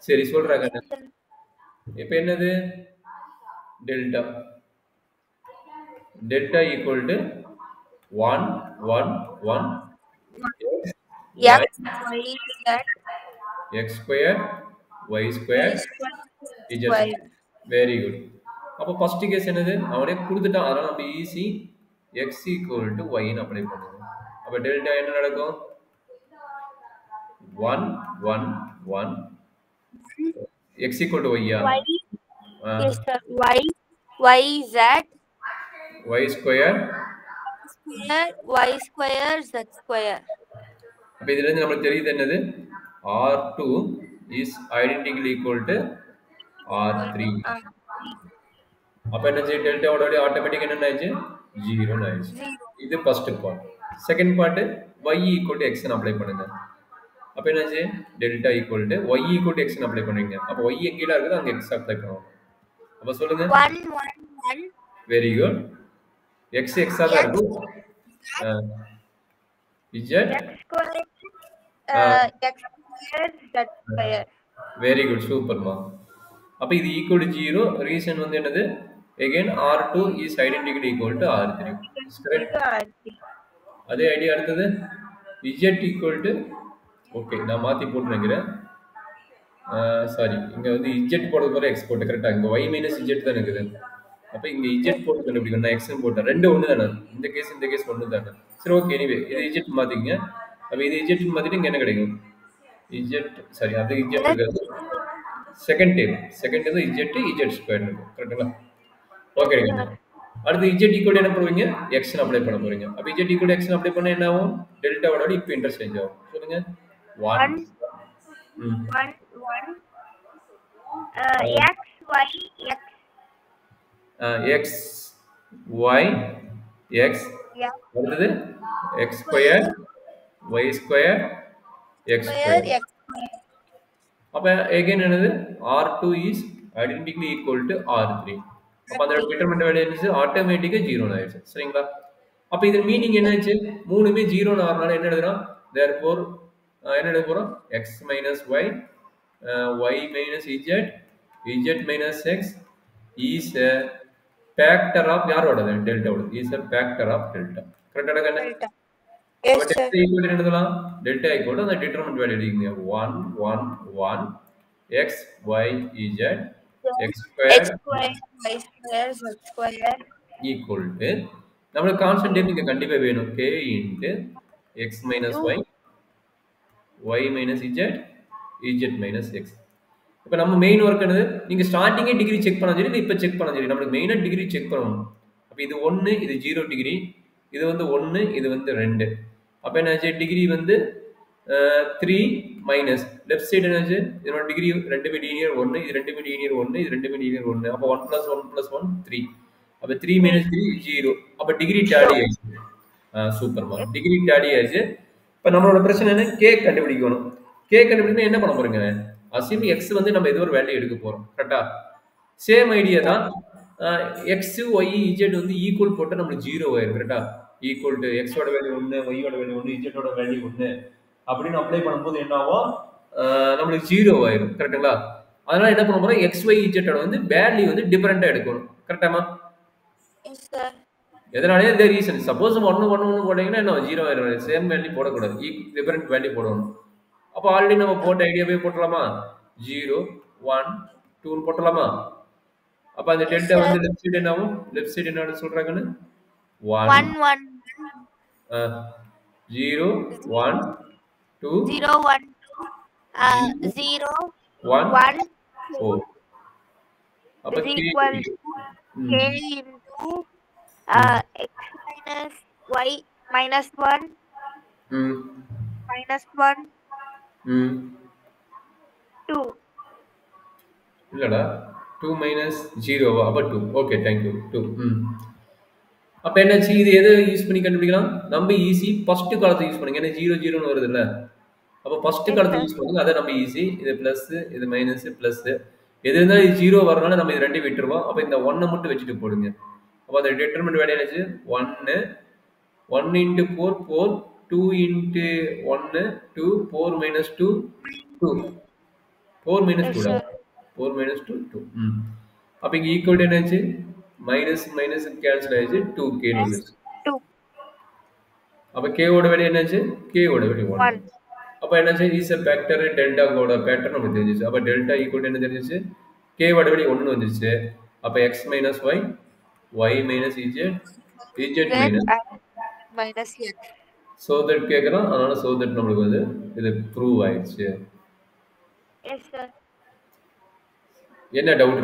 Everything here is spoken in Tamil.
சரி சொல்றாங்க. Yes, sir. இப்போ என்னது? Delta. Delta equal to 1 1 1 x y X, Y, Z, x square y square Y square, z square. Very good. அப்போ ஃபர்ஸ்ட் கேஸ் என்னது? அவனே கொடுத்துட்டான், அதனால நம்ம easy x equal to y ன்னு அப்ளை பண்ணுவோம். அப்போ டெல்டா என்ன நடக்கும்? 1 1 1 x equal to y yeah? Y, yes, sir. Y, Y, Z, y square. square, Y square, Z square. அப்போ இதுல இருந்து நமக்கு தெரியுது என்னது? R2 is identical equal to R3. அப்போ என்ன செய்யும்? டெல்டாவோட ஆட்டோமேட்டிக் என்ன ஆயிடுச்சு? 0 ஆயிடுச்சு. 0. இது first part. Second part y equal to x ன்னு அப்ளை பண்ணுங்க. அப்போ என்னாச்சு? Delta equal to y equal to x ன்னு அப்ளை பண்ணுவீங்க. அப்போ y கீழே இருக்குது, அங்க x அப்ளை பண்ணுவோம். அப்போ சொல்லுங்க. 1, 1, 1. Very good. x x ஆ தான் இருக்கும். z X square, X square, Z square. Very good, சூப்பர்மா. அப்போ இது ஈக்குவல் டு 0. ரீசன் வந்து என்னது? again R2 is identical equal to R3. Correct. அதே ஐடியா. அடுத்தது z equal to, ஓகே நான் மாற்றி போட்டு நினைக்கிறேன். சாரி, இங்கே வந்து z போடுறது போல x போட்டு கரெக்டாக. இங்கே y மைனஸ் z தான் இருக்குது. அப்போ இங்கே z போட்டு கண்டுபிடிக்கணும். நான் x போட்டேன். ரெண்டு ஒன்று தானே, இந்த கேஸ் ஒன்று தானே. சரி ஓகே, எனிவே இது z மாற்றிங்க. அப்போ இது z மாற்றிட்டு இங்கே என்ன கிடைக்கும்? z, சாரி அது z இருக்காது. செகண்ட் டைம் z ஸ்கொயர் இருக்கும் கரெக்டுங்களா? ஓகே. அடுத்து z ஈக்குவல் என்ன பண்ணுவீங்க? x ன்னு அப்ளை பண்ண போறீங்க. அப்போ z ஈக்குவல் x ன்னு அப்ளை பண்ணா என்ன ஆகும்? டெல்டாவோட இப்போ இன்டர்சேஞ்ச் ஆகும். சொல்லுங்க. 1 1 1 x y x x y x. அடுத்தது x square y square x square. அப்ப அகைன் என்னது? R2 is identically equal to R3. அப்ப அதோட டிட்டர்மினன்ட் வேல்யூ என்னது? ஆட்டோமேட்டிக்கா 0 ஆயிடுச்சு. சரிங்களா? அப்ப இது மீனிங் என்னாச்சு? மூணுமே 0 ன்னு ஆறனால என்ன எழுதலாம்? therefore என்ன எழுத போறோம்? x minus y, y minus z, z minus x is a factor of யாரோடது? டெல்டாவோட. is a factor of delta. கரெக்ட்டா கண்ணே? Yes, sir. டெல்டா ஈக்குவல் என்ன எழுதலாம்? டெல்டா ஈக்குவல் அந்த டிட்டர்மினன்ட் வேல்யூ எழுதிங்க. 1 1 1 x y z x square X square, Y square, Z square. Equal to, நம்மளுக்கு கான்ஸ்டன்ட் டைம் இங்க கண்டிப்பா வேணும். k into x minus y, y minus z, z minus x. இப்போ நம்ம மெயின் ஒர்க் என்னது? நீங்க ஸ்டார்டிங்கே டிகிரி செக் பண்ண சரி, இப்போ செக் பண்ண சரி, நம்மளுக்கு மெயினா டிகிரி செக் பண்ணணும். அப்போ இது 1, இது 0 டிகிரி, இது வந்து 1, இது வந்து 2. அப்போ என்னாச்சு? டிகிரி வந்து 3 மைனஸ் லெஃப்ட் சைடு என்னாச்சு? இதோட டிகிரி ரெண்டுமே லீனியர் 1, இது ரெண்டுமே லீனியர் 1, இது ரெண்டுமே லீனியர் 1. அப்போ 1 + 1 + 1 3. அப்போ 3 மைனஸ் 3 0. அப்போ டிகிரி டேலி ஆயிடுச்சு. சூப்பர்மா, டிகிரி டேலி ஆயிடுச்சு. இப்போ நம்மளோட பிரச்சனை என்ன? கே கண்டுபிடிக்கணும். கே கண்டுபிடிக்கணும் என்ன பண்ண போறீங்க? அசிம் எக்ஸ் வந்து நம்ம ஏதோ ஒரு வேல்யூ எடுக்க போறோம். கரெக்டா? சேம் ஐடியா தான். எக்ஸ் ஒய் இஜெட் வந்து ஈக்குவல் போட்டு நம்மளுக்கு 0 ஆயிரும். கரெக்டா? ஈக்குவல் டு எக்ஸோட வேல்யூ 1, ஒய்யோட வேல்யூ 1, இஜெட்டோட வேல்யூ 1 அப்படின்னு அப்ளை பண்ணும்போது என்ன ஆகும்? நம்மளுக்கு 0 ஆயிரும். கரெக்டுங்களா? அதனால என்ன பண்ண போறோம்? எக்ஸ் ஒய் இஜெட்டோட வந்து வேல்யூ வந்து டிஃபரெண்டா எடுக்கணும். கரெக்டாமா? Yes, sir. எதனாலே இந்த ரீசன். சப்போஸ் 1 1 1 போட்டீங்கன்னா என்ன 0 ஆயிரும். சேம் வேல்யூ போடக்கூடாது, டிஃபரெண்ட் வேல்யூ போடணும். அப்போ ஆல்ரெடி நம்ம போட்ட ஐடியாவே போட்டலாமா? 0 1 2 போட்டலாமா? அப்ப அந்த டெல்டா வந்து லெஃப்ட் சைடு என்ன ஆகும்? லெஃப்ட் சைடு என்ன சொல்றாங்கன்னு? 1 1 0 1 2 0 1 0 1 1 4. அப்ப is equal to k into x minus y minus 1 minus 1 2. இல்லடா, 2 minus 0 அப்ப 2. Okay, thank you. 2. அப்ப என்னாச்சு? இது எதை யூஸ் பண்ணி கண்டுபிடிக்கலாம்? நம்ம ஈஸி ஃபர்ஸ்ட் காலத்தை யூஸ் பண்ணுங்க. ஏன்னா 0 0ன்னு வருது இல்ல. அப்போ ஃபர்ஸ்ட் காலத்தை யூஸ் பண்ணுங்க. அதை நம்ம ஈஸி. இது பிளஸ், இது மைனஸ், பிளஸ். எது இருந்தாலும் இது 0 வரனால நம்ம இது ரெண்டையும் விட்டுருவோம். அப்போ இந்த 1 மட்டும் வச்சுட்டு போடுங்க. அப்போ அந்த டிட்டர்மினன்ட் வேல்யூ என்னாச்சு? 1 1 into 4 4, 2 into 1 2, 4 minus 2 2. 4 minus Yes, 2 டா sir. 4 minus 2 2 அப்ப இங்க ஈக்குவல் என்னாச்சு மைனஸ் மைனஸ் கேன்சல் ஆயிடுச்சு 2k ன்னு Plus வந்துருச்சு 2, அப்ப k ஓட வேல்யூ என்னாச்சு k ஓட வேல்யூ 1 1. அப்ப என்னாச்சு இஸ் a ஃபேக்டர் டெல்டா கோட பேட்டர்ன் நமக்கு தெரிஞ்சிச்சு அப்ப டெல்டா ஈக்குவல் என்ன தெரிஞ்சிச்சு k ஓட வேல்யூ 1 வந்துருச்சு அப்ப x minus y y minus z z Z minus and minus X. so that கேக்குறான் அதனால so that நம்மளுக்கு வந்து இது ப்ரூவ் ஆயிடுச்சு Yes, sir. என்ன டவுட்